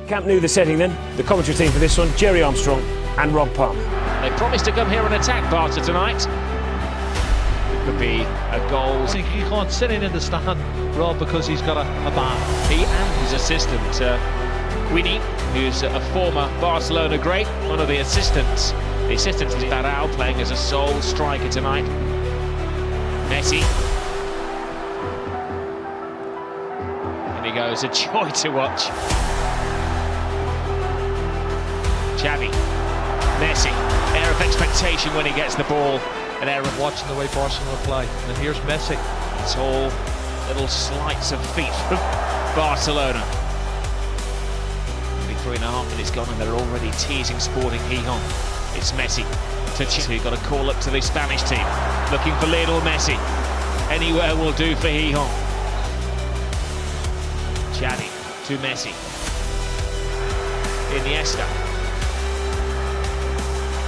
Camp Nou, the setting then. The commentary team for this one, Jerry Armstrong and Rob Palmer. They promised to come here and attack Barca tonight. It could be a goal. I think Gijón sitting in the stand, Rob, because he's got a ban. He and his assistant, Winnie, who's a former Barcelona great, one of the assistants. The assistant is Barao, playing as a sole striker tonight. Messi. And he goes, a joy to watch. Xavi. Messi. Air of expectation when he gets the ball. An air of Watching the way Barcelona play. And here's Messi. It's all little sleights of feet from Barcelona. 3.5 minutes gone and they're already teasing Sporting Gijón. It's Messi to so you've got to call up to the Spanish team. Looking for Lionel Messi. Anywhere will do for Gijón. Xavi to Messi. Iniesta.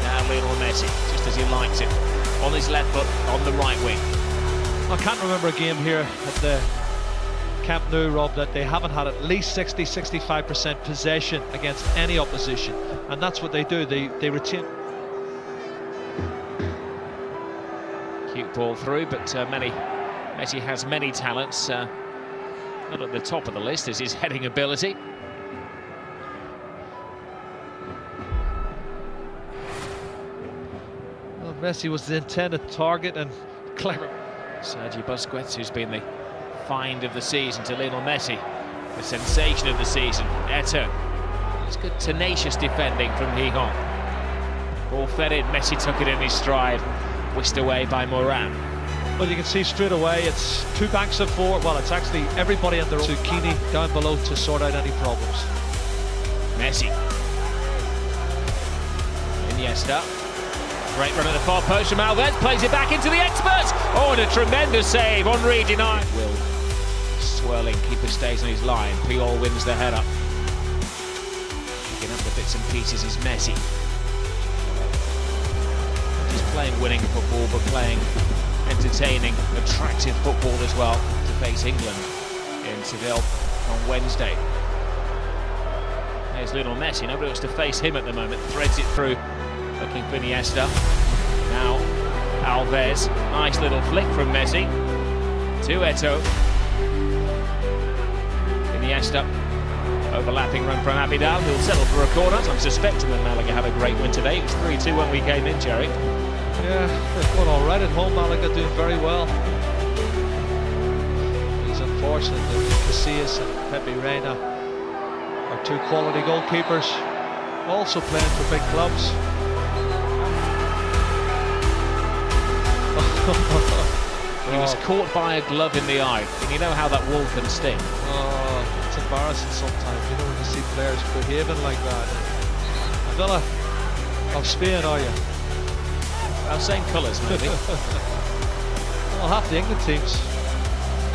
Now Lionel Messi, just as he likes it. On his left foot, on the right wing. I can't remember a game here at the Camp Nou, Rob, that they haven't had at least 60-65% possession against any opposition, and that's what they do. They retain. Cute ball through, but Messi has many talents. Not at the top of the list is his heading ability. Well, Messi was the intended target and clever. Sergio Busquets, who's been the find of the season to Lionel Messi, the sensation of the season. Eto'o. It's good tenacious defending from Gijón. Ball fed in, Messi took it in his stride, whisked away by Moran. Well, you can see straight away it's two banks of four. Well, it's actually everybody on their own. Zucchini down below to sort out any problems. Messi. Iniesta. Great run at the far post from Alves, plays it back into the experts. Oh, and a tremendous save. Henry denied. Will swirling, keeper stays on his line. Puyol wins the header. Picking up the bits and pieces is Messi. He's playing winning football, but playing entertaining, attractive football as well to face England in Seville on Wednesday. There's Lionel Messi. Nobody wants to face him at the moment. Threads it through. Looking for Iniesta. Now Alves. Nice little flick from Messi to Eto'o. Iniesta. Overlapping run from Abidal, who'll settle for a corner. I'm suspecting that Malaga had a great win today. It was 3-2 when we came in, Jerry. Yeah, they've gone all right at home. Malaga doing very well. It's unfortunate that Casillas and Pepe Reina are two quality goalkeepers, also playing for big clubs. He was caught by a glove in the eye, and you know how that wall can sting. Oh, it's embarrassing sometimes, you know, when you see players behaving like that. Villa of Spain, are you? Well, same colours, maybe. Well, half the England teams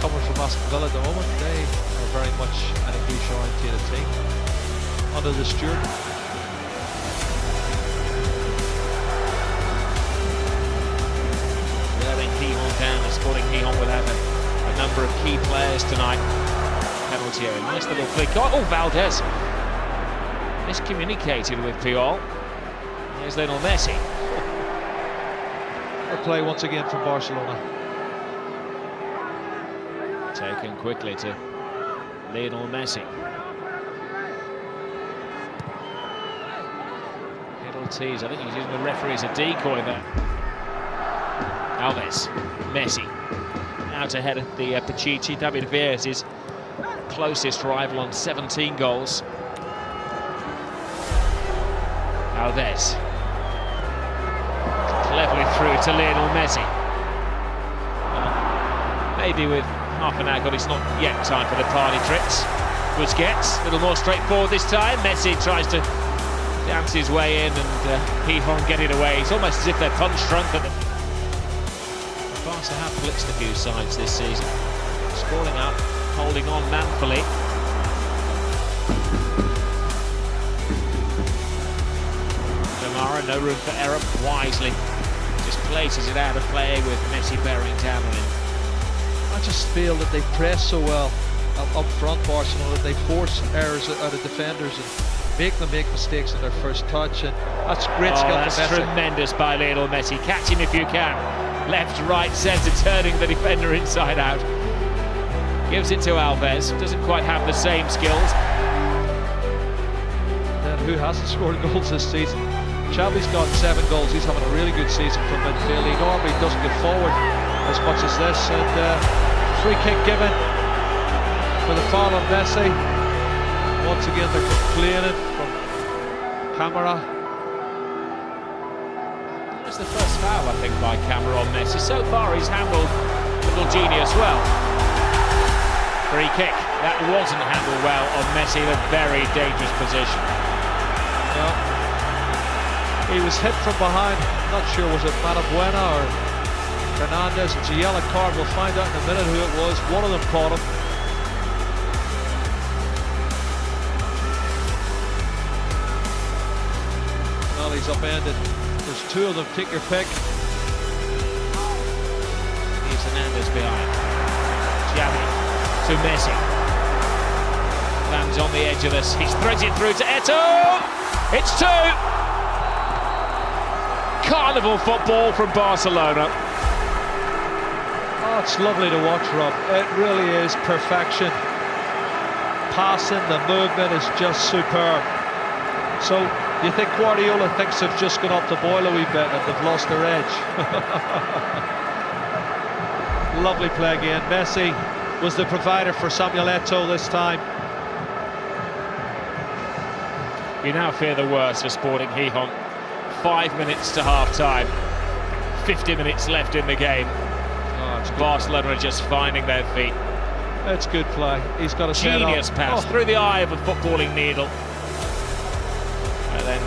coming from Aston Villa at the moment, they are very much an English-oriented team under the Stewart. Gijón down, and Sporting Gijón without a number of key players tonight. Penalty area, nice little flick. Oh, Valdez miscommunicated with Puyol. There's Lionel Messi. A play once again from Barcelona. Taken quickly to Lionel Messi. Little tease, I think he's using the referee as a decoy there. Alves, Messi, out ahead of the Pichichi. David Villa is his closest rival on 17 goals. Alves, cleverly through to Lionel Messi. Maybe with half an hour gone, it's not yet time for the party tricks. Busquets, a little more straightforward this time. Messi tries to dance his way in and Gijón get it away. It's almost as if they're punch drunk at the... Barca have blitzed a few sides this season. Scoring out, holding on manfully. Kamara, no room for error, wisely just places it out of play with Messi bearing down on him. I just feel that they press so well up front, Barcelona. They force errors out of defenders and make them make mistakes in their first touch, and that's great skill that's from Messi. Tremendous by Lionel Messi. Catch him if you can. Left, right, centre, turning the defender inside out. Gives it to Alves. Doesn't quite have the same skills. Then who hasn't scored goals this season? Xavi's got 7 goals. He's having a really good season from midfield. He normally doesn't get forward as much as this. And free kick given for the foul on Messi. Once again, they're complaining from camera. That's the first foul, I think, by camera on Messi. So far, he's handled little genius well. Free kick. That wasn't handled well on Messi in a very dangerous position. Yeah. He was hit from behind. I'm not sure, was it Marabuena or Fernandez? It's a yellow card. We'll find out in a minute who it was. One of them caught him. Well, he's upended. There's 2 of them. Take your pick. Here's Hernandez behind. Xavi to Messi. Lands on the edge of this. He's threads it through to Eto'o. It's 2. Carnival football from Barcelona. Oh, it's lovely to watch, Rob. It really is perfection. Passing, the movement is just superb. So, you think Guardiola thinks they've just gone up the boil a wee bit and they've lost their edge? Lovely play again. Messi was the provider for Samuel Eto'o this time. You now fear the worst for Sporting Gijón. 5 minutes to half-time. 50 minutes left in the game. Barcelona are just finding their feet. That's good play. He's got a genius pass through the eye of a footballing needle. And then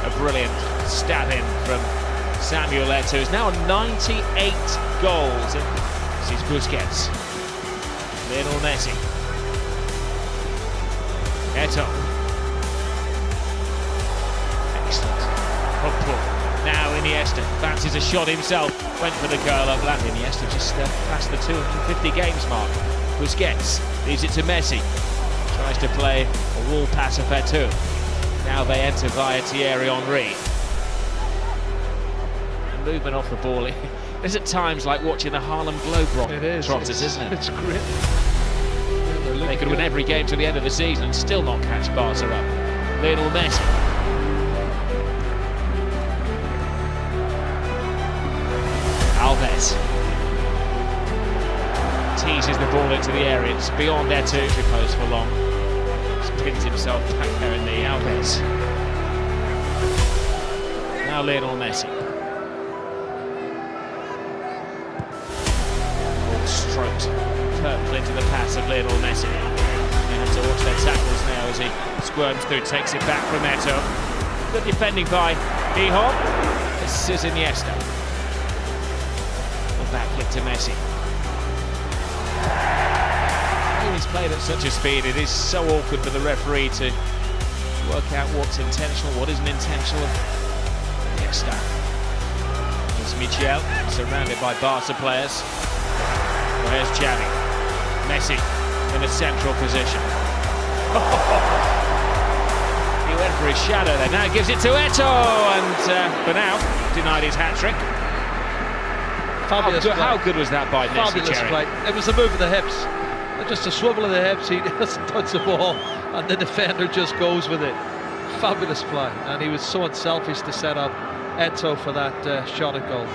a brilliant stab in from Samuel Eto'o, who's now on 98 goals. This is Busquets. Lionel Messi. Eto'o. Excellent. Hook pull. Now Iniesta fancies a shot himself. Went for the curl up. Iniesta just past the 250 games mark. Busquets leaves it to Messi. Tries to play a wall pass of Eto'o. Now they enter via Thierry Henry. And movement off the ball. It's at times like watching the Harlem Globetrotters, isn't it? It's great. Yeah, they could win every game to the end of the season and still not catch Barca up. Lionel Messi. Alves teases the ball into the area. It's beyond their territory post for long. Pins himself back there in the Alves. Now Lionel Messi. Ball stroked perfectly into the pass of Lionel Messi. They have to watch their tackles now as he squirms through, takes it back from Eto'o. Good defending by Gijón. This is Iniesta. Back hit to Messi. He's played at such a speed, it is so awkward for the referee to work out what's intentional, what isn't intentional. Iniesta. It's Michel, surrounded by Barca players. Where's Xavi? Messi in a central position. He went for his shadow there. Now gives it to Eto'o, and for now denied his hat-trick. How good was that by Messi? Fabulous play. It was a move of the hips. Just a swivel of the hips. He doesn't touch the ball, and the defender just goes with it. Fabulous play, and he was so unselfish to set up Eto'o for that shot at goal.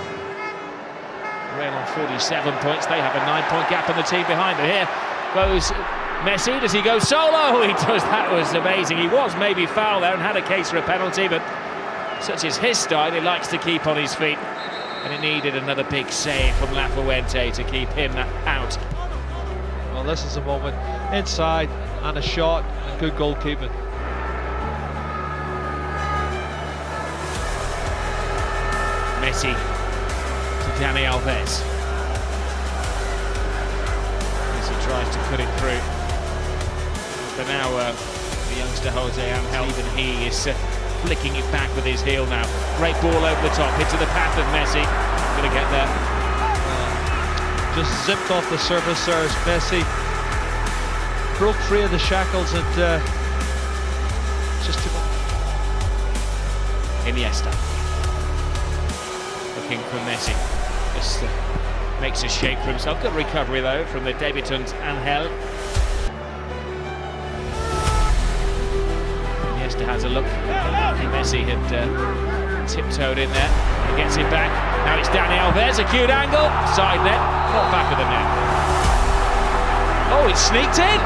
Real on 47 points. They have a 9-point gap on the team behind. But here goes Messi. Does he go solo? He does. That was amazing. He was maybe foul there and had a case for a penalty, but such is his style. He likes to keep on his feet. And it needed another big save from La Fuente to keep him out. Well, this is a moment inside and a shot and good goalkeeping. Messi to Dani Alves. Messi tries to put it through. But now the youngster Jose Angel, even he is flicking it back with his heel now. Great ball over the top, into the path of Messi. Gonna get there. Just zipped off the surface there as Messi broke free of the shackles and just took it. Iniesta. Looking for Messi. Just makes a shape for himself. Good recovery though from the debutant Angel. Iniesta has a look. Messi had tiptoed in there. He gets it back. Now it's Dani Alves. Acute angle. Side net. Not back of the net. Oh, it's sneaked in.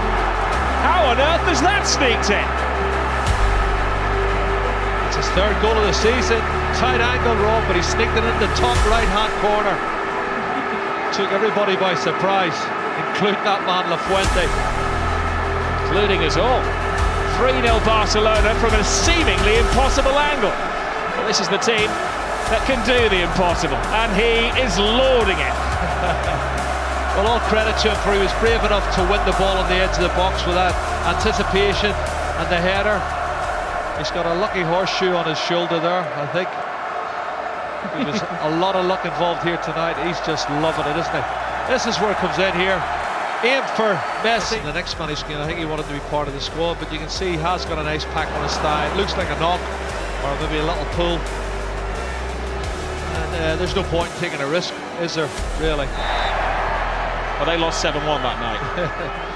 How on earth has that sneaked in? It's his third goal of the season. Tight angle wrong, but he sneaked it in the top right-hand corner. Took everybody by surprise, including that man Lafuente. Including us all. 3-0 Barcelona from a seemingly impossible angle. Well, this is the team that can do the impossible, and he is lauding it. Well, all credit to him, for he was brave enough to win the ball on the edge of the box with that anticipation and the header. He's got a lucky horseshoe on his shoulder there, I think. There's a lot of luck involved here tonight. He's just loving it, isn't he? This is where it comes in here. Aim for Messi. The next man, I think he wanted to be part of the squad, but you can see he has got a nice pack on his thigh. It looks like a knock, or maybe a little pull. And there's no point in taking a risk, is there, really? Well, they lost 7-1 that night.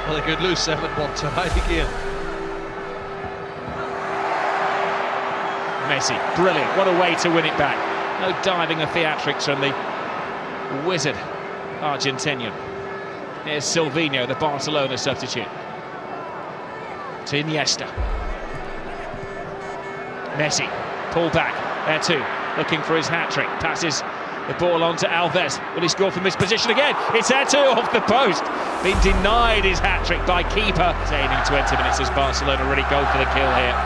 Well, they could lose 7-1 tonight again. Messi, brilliant. What a way to win it back. No diving or theatrics from the wizard Argentinian. Here's Silvinho, the Barcelona substitute. To Iniesta. Messi, pull back, there too, looking for his hat-trick. Passes the ball on to Alves. Will he score from this position again? It's there too, off the post. Been denied his hat-trick by keeper. Retaining 20 minutes as Barcelona really go for the kill here.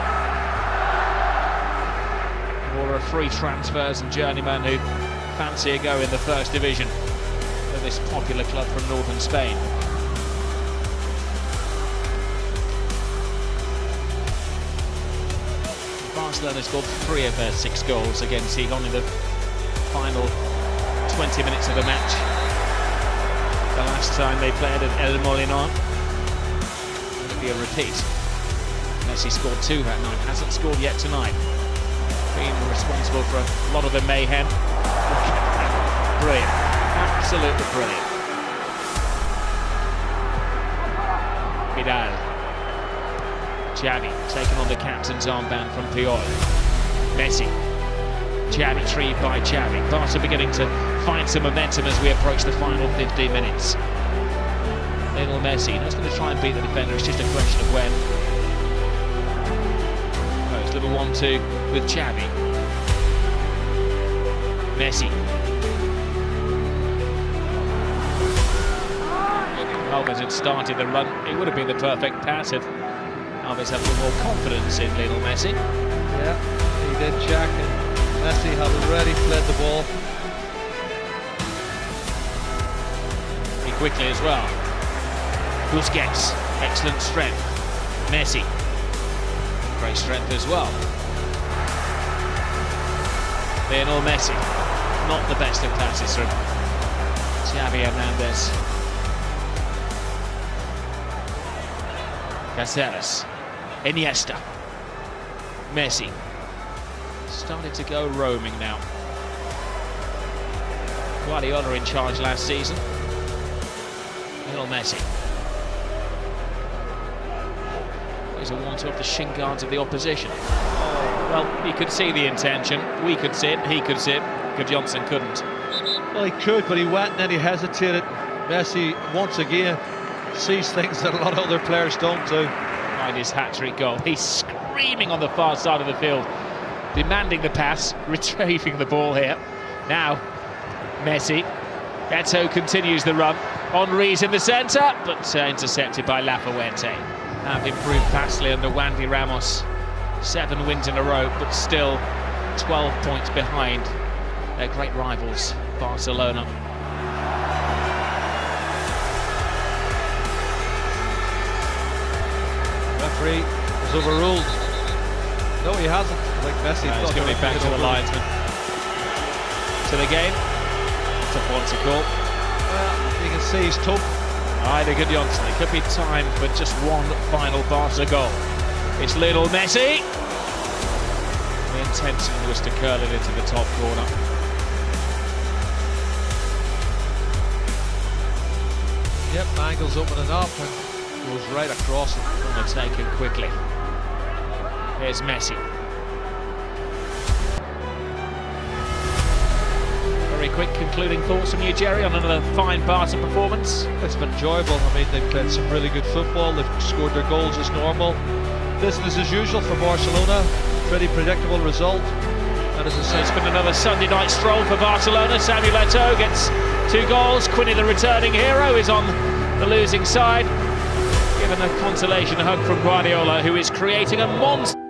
Or free transfers and journeymen who fancy a go in the first division for this popular club from northern Spain. Barcelona scored 3 of their 6 goals against Gijón in the final 20 minutes of the match. The last time they played at El Molinón. It'll be a repeat. Messi scored 2 that night, hasn't scored yet tonight. Been responsible for a lot of the mayhem. Brilliant, absolutely brilliant. Vidal. Xavi taken on the captain's armband from Puyol. Messi. Xavi retrieved by Xavi. Barca beginning to find some momentum as we approach the final 15 minutes. Lionel Messi, he's going to try and beat the defender, it's just a question of when. Little 1-2 with Xavi. Messi. Alves had started the run. It would have been the perfect pass if Alves had a little more confidence in Lionel Messi. Yeah, he did, Jack, and Messi had already fled the ball. He quickly as well. Busquets, excellent strength. Messi. Great strength as well. Lionel Messi, not the best of passes from Xavi Hernandez. Caceres, Iniesta, Messi, started to go roaming now. Guardiola in charge last season. Lionel Messi. He's a one-two of the shin guards of the opposition. Well, you could see the intention. We could see it, he could see it. Gijón couldn't. Well, he could, but he went and then he hesitated. Messi, once again, sees things that a lot of other players don't do. Behind his hat-trick goal. He's screaming on the far side of the field, demanding the pass, retrieving the ball here. Now, Messi. Eto'o continues the run. Henry's in the centre, but intercepted by Lafuente. Have improved vastly under Wandy Ramos. 7 wins in a row, but still 12 points behind their great rivals, Barcelona. Referee is overruled. No, he hasn't. I think Messi He's giving it back to the linesman. To the game. Tough one to call. Well, you can see he's tough. Either Gijón. It could be time for just one final Barca goal. It's Lionel Messi. The intention was to curl it into the top corner. Yep, angles opening up and goes right across it. Going to take him quickly. Here's Messi. Very quick concluding thoughts from you, Jerry, on another fine Barca performance. It's been enjoyable. I mean, they've played some really good football. They've scored their goals as normal. Business as usual for Barcelona. Pretty predictable result. And as I say, it's been another Sunday night stroll for Barcelona. Samuel Eto'o gets 2 goals. Quinny, the returning hero, is on the losing side. Given a consolation hug from Guardiola, who is creating a monster.